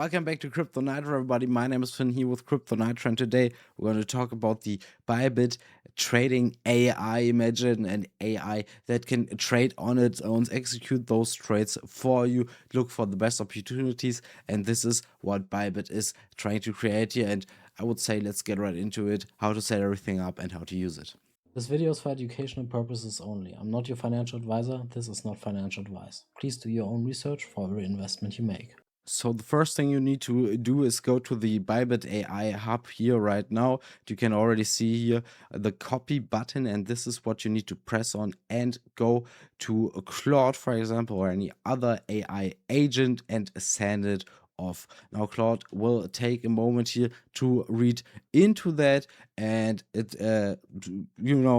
Welcome back to Crypto Nitro, everybody. My name is Finn here with Crypto Nitro, and today we're going to talk about the Bybit trading AI. Imagine an AI that can trade on its own, execute those trades for you, look for the best opportunities, and this is what Bybit is trying to create here. And I would say let's get right into it, how to set everything up and how to use it. This video is for educational purposes only. I'm not your financial advisor. This is not financial advice. Please do your own research for every investment you make. So the first thing you need to do is go to the Bybit AI hub here right now. You can already see here the copy button, and this is what you need to press on and go to Claude, for example, or any other AI agent and send it off. Now Claude will take a moment here to read into that, and it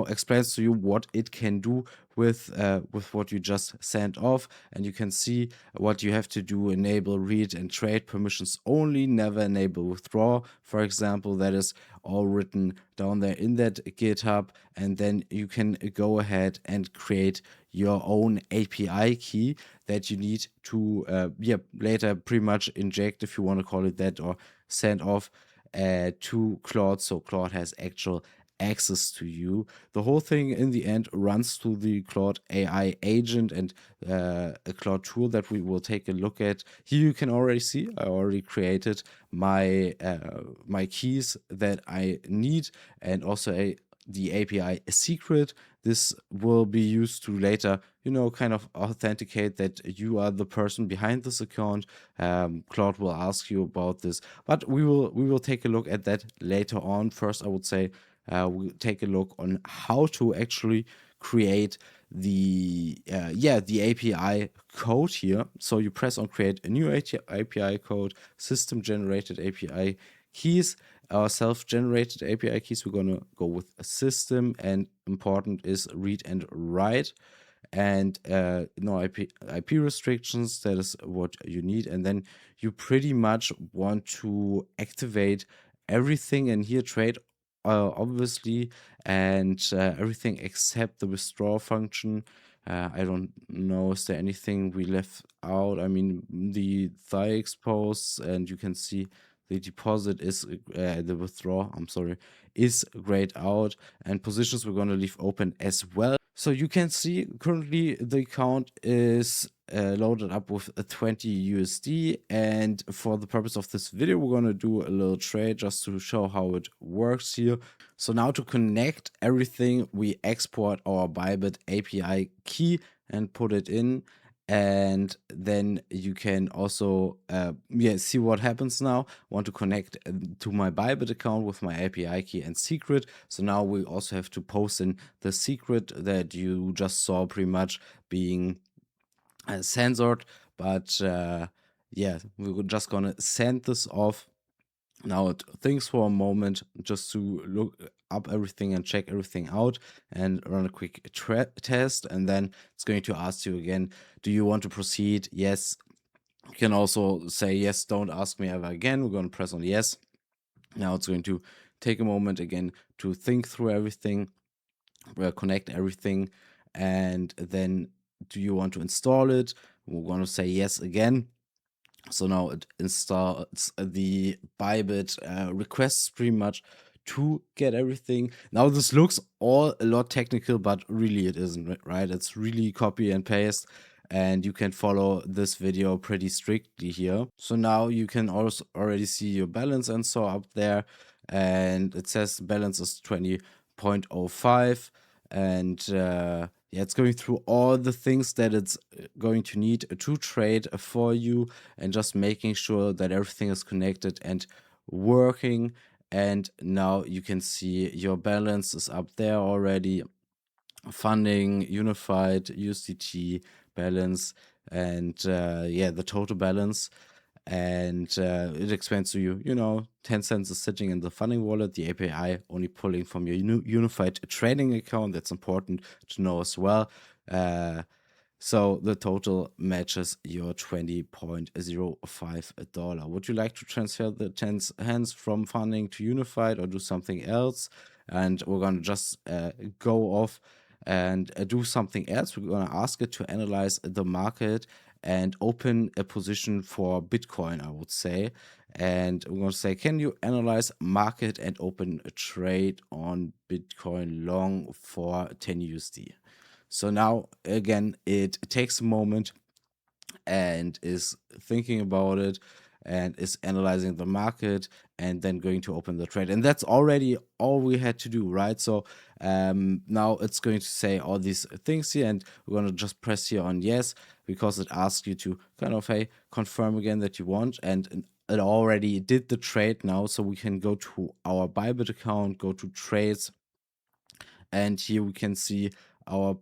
explains to you what it can do with what you just sent off, and you can see what you have to do: enable read and trade permissions only, never enable withdraw, for example. That is all written down there in that GitHub, and then you can go ahead and create your own API key that you need to later pretty much inject, if you want to call it that, or send off to Claude, so Claude has actual access to you. The whole thing in the end runs through the Claude AI agent and a Claude tool that we will take a look at. Here you can already see I already created my my keys that I need, and also the API secret. This will be used to later, kind of authenticate that you are the person behind this account. Claude will ask you about this, but we will take a look at that later on. First, I would say we'll take a look on how to actually create the API code here. So you press on create a new API code, system generated API keys, our self-generated API keys. We're gonna go with a system, and important is read and write, and no IP restrictions. That is what you need, and then you pretty much want to activate everything in here, trade obviously, and everything except the withdraw function. I don't know, is there anything we left out? I mean, the thigh expose, and you can see the deposit is the withdraw, I'm sorry, is grayed out, and positions we're going to leave open as well. So you can see currently the account is loaded up with a 20 USD, and for the purpose of this video we're going to do a little trade just to show how it works here. So now to connect everything, we export our Bybit API key and put it in, and then you can also see what happens now. Want to connect to my Bybit account with my API key and secret. So now we also have to post in the secret that you just saw pretty much being censored, but we're just gonna send this off. Now it thinks for a moment just to look up everything and check everything out and run a quick test, and then it's going to ask you again, do you want to proceed? Yes. You can also say yes, don't ask me ever again. We're going to press on yes. Now it's going to take a moment again to think through everything, connect everything, and then do you want to install it? We're going to say yes again. So now it installs the Bybit requests pretty much to get everything. Now this looks all a lot technical, but really it isn't, right? It's really copy and paste, and you can follow this video pretty strictly here. So now you can also already see your balance and so up there, and it says balance is 20.05, and it's going through all the things that it's going to need to trade for you, and just making sure that everything is connected and working. And now you can see your balance is up there already. Funding, unified, USDT balance, and the total balance. And it explains to you, 10 cents is sitting in the funding wallet, the API only pulling from your unified trading account. That's important to know as well. So the total matches your $20.05. Would you like to transfer the 10 hands from funding to unified or do something else? And we're going to just go off and do something else. We're going to ask it to analyze the market and open a position for Bitcoin, I would say. And we're going to say, can you analyze market and open a trade on Bitcoin long for 10 USD? So now, again, it takes a moment and is thinking about it and is analyzing the market and then going to open the trade. And that's already all we had to do, right? So now it's going to say all these things here, and we're going to just press here on yes, because it asks you to kind of, hey, confirm again that you want. And it already did the trade now. So we can go to our Bybit account, go to trades, and here we can see our.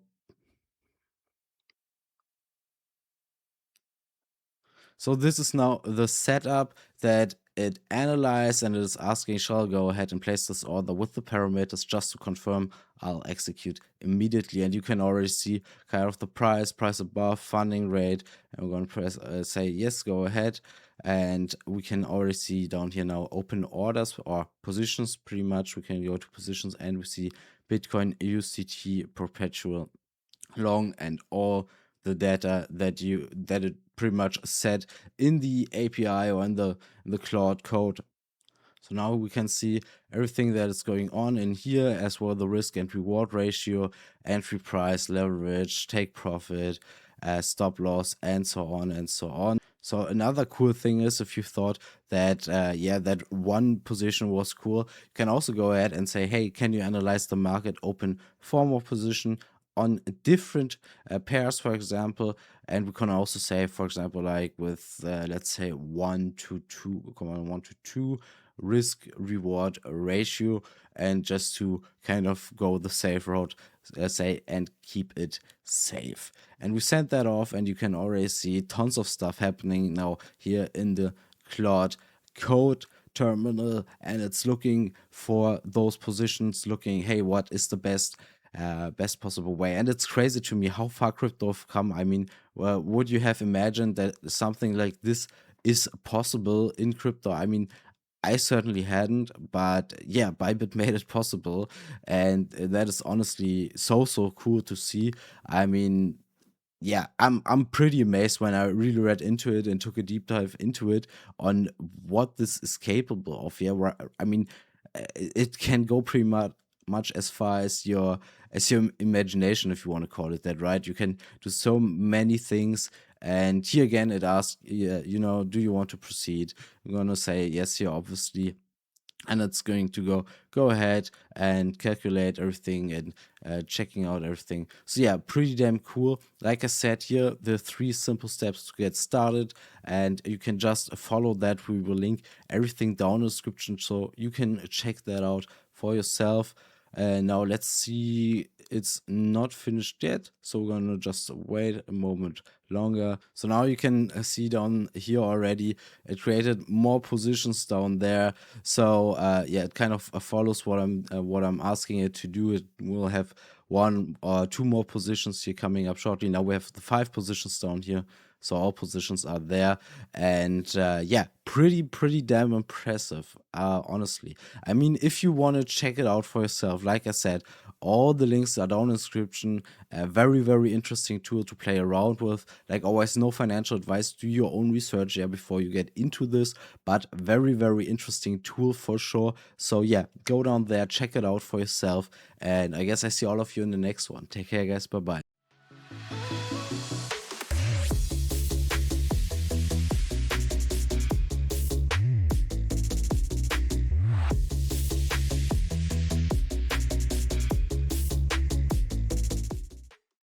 So this is now the setup that it analyzed, and it is asking, shall I go ahead and place this order with the parameters just to confirm? I'll execute immediately. And you can already see kind of the price above, funding rate. And we're going to press say yes, go ahead. And we can already see down here now open orders or positions. Pretty much we can go to positions and we see Bitcoin USDT perpetual long and all the data that it pretty much set in the API or in the Claude code. So now we can see everything that is going on in here, as well the risk and reward ratio, entry price, leverage, take profit, stop loss, and so on and so on. So another cool thing is, if you thought that that one position was cool, you can also go ahead and say, hey, can you analyze the market open for more position on different pairs, for example? And we can also say, for example, like with let's say 1 to 2, 1 to 2 risk reward ratio, and just to kind of go the safe route, say, and keep it safe. And we sent that off, and you can already see tons of stuff happening now here in the Claude code terminal, and it's looking for those positions, looking, hey, what is the best possible way. And it's crazy to me how far crypto have come. I mean, would you have imagined that something like this is possible in crypto? I mean, I certainly hadn't, but yeah, Bybit made it possible, and that is honestly so cool to see. I mean, yeah, I'm pretty amazed when I really read into it and took a deep dive into it on what this is capable of. Yeah, I mean, it can go pretty much as far as your imagination, if you want to call it that, right? You can do so many things. And here again, it asks, yeah, do you want to proceed? I'm gonna say yes here, obviously, and it's going to go ahead and calculate everything and checking out everything. So yeah, pretty damn cool. Like I said here, the 3 simple steps to get started, and you can just follow that. We will link everything down in the description so you can check that out for yourself. Now let's see, it's not finished yet, so we're gonna just wait a moment longer. So now you can see down here already it created more positions down there. So yeah, it kind of follows what I'm asking it to do. It will have 1 or 2 more positions here coming up shortly. Now we have the 5 positions down here, so all positions are there. And yeah, pretty damn impressive, honestly. I mean, if you want to check it out for yourself, like I said, all the links are down in the description. A very interesting tool to play around with. Like always, no financial advice. Do your own research before you get into this, but very interesting tool for sure. So yeah, go down there, check it out for yourself, and I guess I see all of you in the next one. Take care, guys. Bye bye.